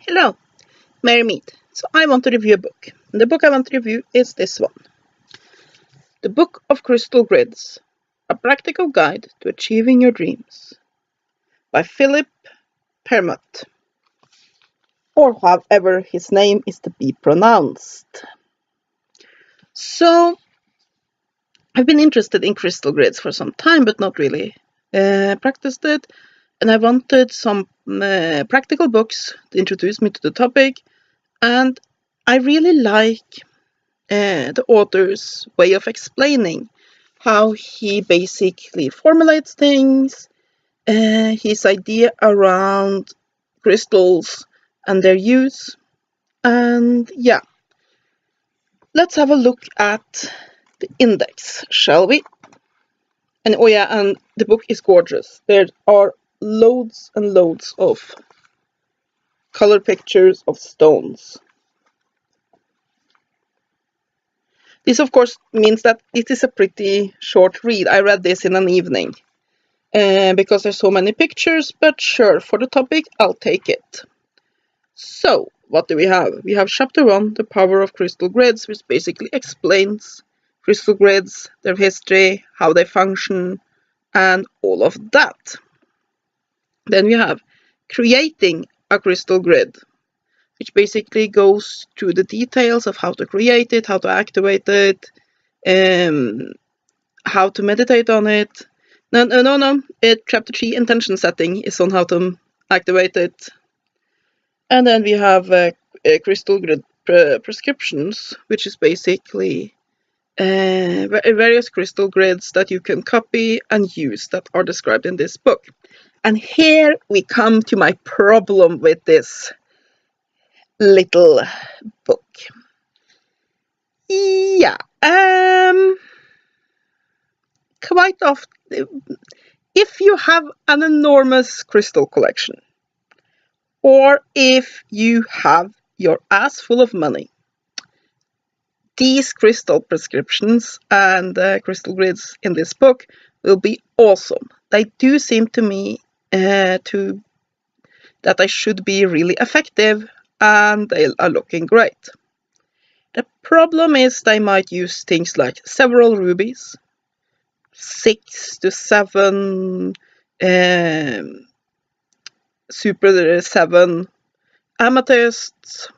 Hello, Mary Mead. So I want to review a book. And the book I want to review is this one. The Book of Crystal Grids, A Practical Guide to Achieving Your Dreams by Philip Permutt, or however his name is to be pronounced. So I've been interested in crystal grids for some time, but not really practiced it. And I wanted some practical books to introduce me to the topic. And I really like the author's way of explaining how he basically formulates things, his idea around crystals and their use. And yeah, let's have a look at the index, shall we? And oh yeah, and the book is gorgeous. There are loads and loads of color pictures of stones. This, of course, means that it is a pretty short read. I read this in an evening because there's so many pictures, but sure, for the topic, I'll take it. So, what do we have? We have chapter 1, The Power of Crystal Grids, which basically explains crystal grids, their history, how they function, and all of that. Then we have Creating a Crystal Grid, which basically goes through the details of how to create it, how to activate it, how to meditate on it. No. Chapter 3, Intention Setting, is on how to activate it. And then we have Crystal Grid prescriptions, which is basically various crystal grids that you can copy and use that are described in this book. And here we come to my problem with this little book. Yeah, quite often, if you have an enormous crystal collection, or if you have your ass full of money, these crystal prescriptions and crystal grids in this book will be awesome. They do seem to me that they should be really effective, and they are looking great. The problem is they might use things like several rubies, 6 to 7 Super 7 amethysts.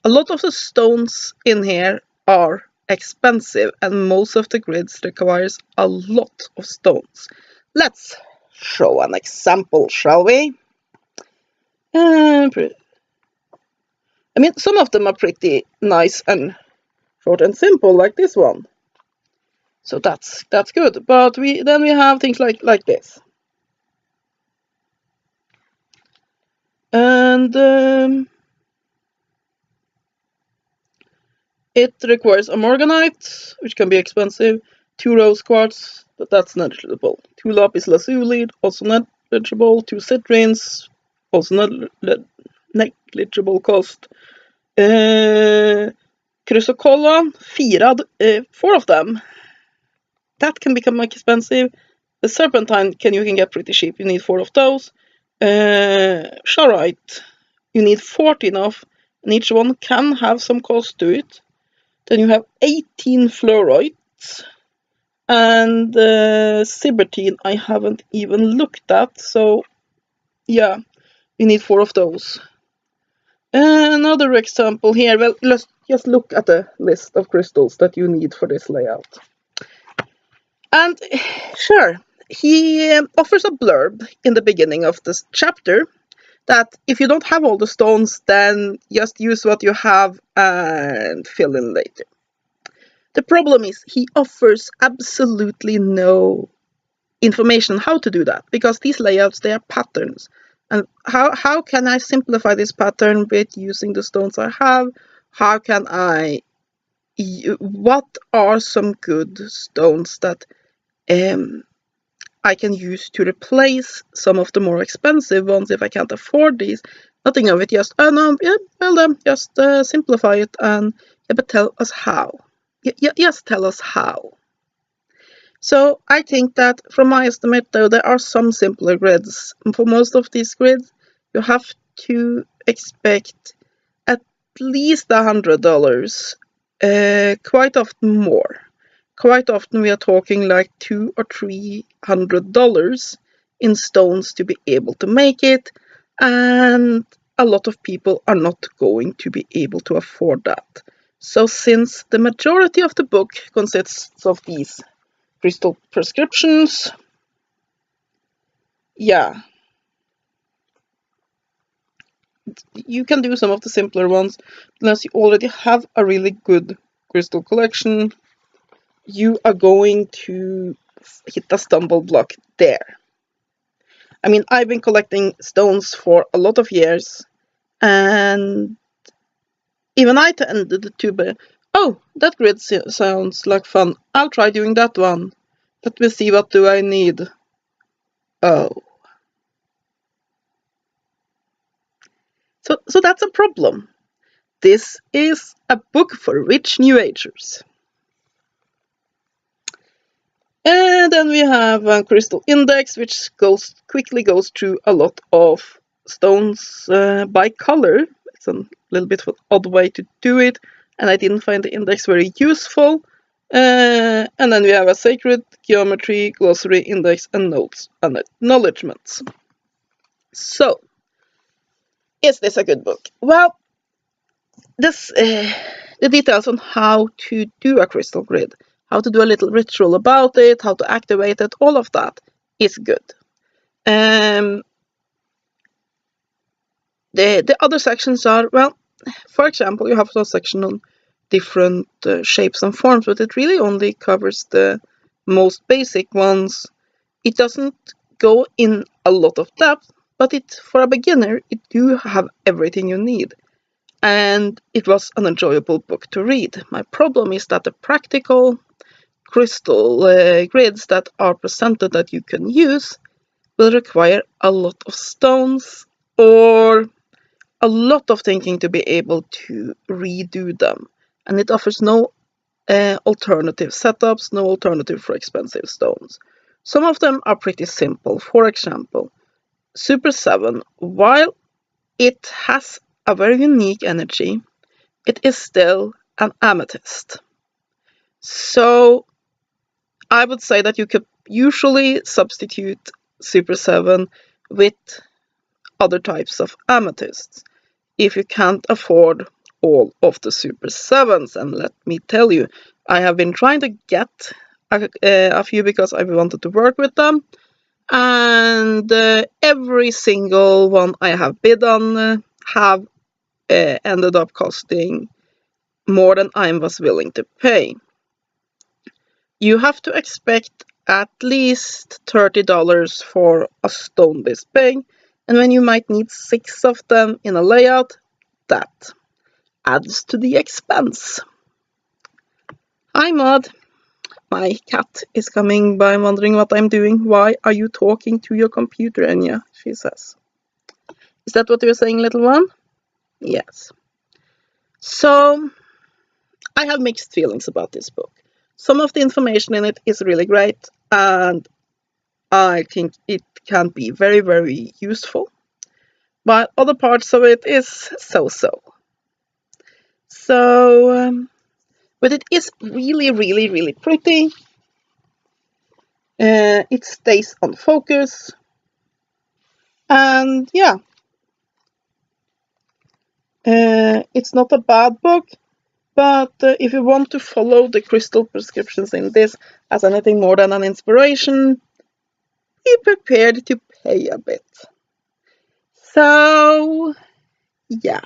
A lot of the stones in here are expensive, and most of the grids requires a lot of stones. Let's show an example, shall we? I mean, some of them are pretty nice and short and simple, like this one. So that's good. But then we have things like this. And it requires a morganite, which can be expensive, 2 rose quartz, but that's negligible, 2 lapis lazuli, also negligible, 2 citrines, also negligible cost, chrysocolla, 4 of them, that can become expensive. The serpentine you can get pretty cheap, you need 4 of those. Charite, you need 14 of, and each one can have some cost to it. Then you have 18 fluorites, and Sibertine I haven't even looked at, so yeah, you need 4 of those. Another example here, well, let's just look at the list of crystals that you need for this layout. And sure, he offers a blurb in the beginning of this chapter that if you don't have all the stones, then just use what you have and fill in later. The problem is he offers absolutely no information how to do that, because these layouts, they are patterns. And how can I simplify this pattern with using the stones I have? How can what are some good stones that I can use to replace some of the more expensive ones if I can't afford these? Nothing of it, just, just simplify it and but tell us how. Just tell us how. So I think that, from my estimate, though, there are some simpler grids. And for most of these grids, you have to expect at least $100, quite often more. Quite often we are talking like $200 or $300 in stones to be able to make it, and a lot of people are not going to be able to afford that. So since the majority of the book consists of these crystal prescriptions, yeah, you can do some of the simpler ones. Unless you already have a really good crystal collection, you are going to hit a stumble block there. I mean, I've been collecting stones for a lot of years, and even I tended to be, oh, that grid sounds like fun. I'll try doing that one. Let me see, what do I need? Oh. So that's a problem. This is a book for rich New Agers. And then we have a crystal index, which quickly goes through a lot of stones by color. It's a little bit of an odd way to do it, and I didn't find the index very useful. And then we have a sacred geometry, glossary, index, and notes and acknowledgements. So, is this a good book? Well, the details on how to do a crystal grid, how to do a little ritual about it, how to activate it, all of that is good. The other sections are, well, for example, you have a section on different shapes and forms, but it really only covers the most basic ones. It doesn't go in a lot of depth, but for a beginner, it do have everything you need. And it was an enjoyable book to read. My problem is that the practical crystal grids that are presented that you can use will require a lot of stones or a lot of thinking to be able to redo them. And it offers no alternative setups, no alternative for expensive stones. Some of them are pretty simple. For example, Super 7, while it has a very unique energy, it is still an amethyst. So I would say that you could usually substitute Super 7 with other types of amethysts if you can't afford all of the Super 7s. And let me tell you, I have been trying to get a few because I wanted to work with them, and every single one I have bid on have ended up costing more than I was willing to pay. You have to expect at least $30 for a stone this big, and when you might need 6 of them in a layout, that adds to the expense. Hi Maud, my cat is coming by wondering what I'm doing. Why are you talking to your computer, Enya? She says. Is that what you're saying, little one? Yes. So, I have mixed feelings about this book. Some of the information in it is really great, and I think it can be very, very useful. But other parts of it is so-so. But it is really, really, really pretty. It stays on focus. And yeah, it's not a bad book. But if you want to follow the crystal prescriptions in this as anything more than an inspiration, be prepared to pay a bit. So, yeah.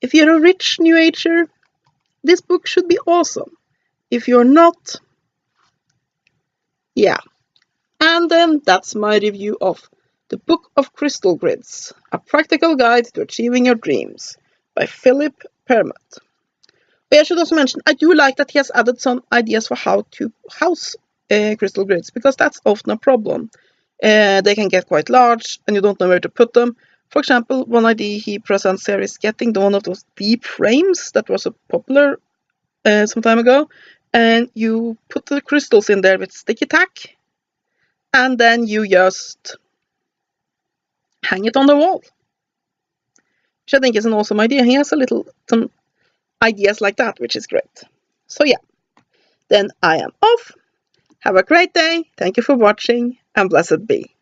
If you're a rich New Ager, this book should be awesome. If you're not, yeah. And then that's my review of The Book of Crystal Grids, A Practical Guide to Achieving Your Dreams by Philip Permutt. But I should also mention, I do like that he has added some ideas for how to house crystal grids, because that's often a problem. They can get quite large, and you don't know where to put them. For example, one idea he presents here is getting one of those deep frames that was popular some time ago, and you put the crystals in there with sticky tack, and then you just hang it on the wall. which I think is an awesome idea. He has some ideas like that, which is great. So yeah, then I am off. Have a great day. Thank you for watching, and blessed be.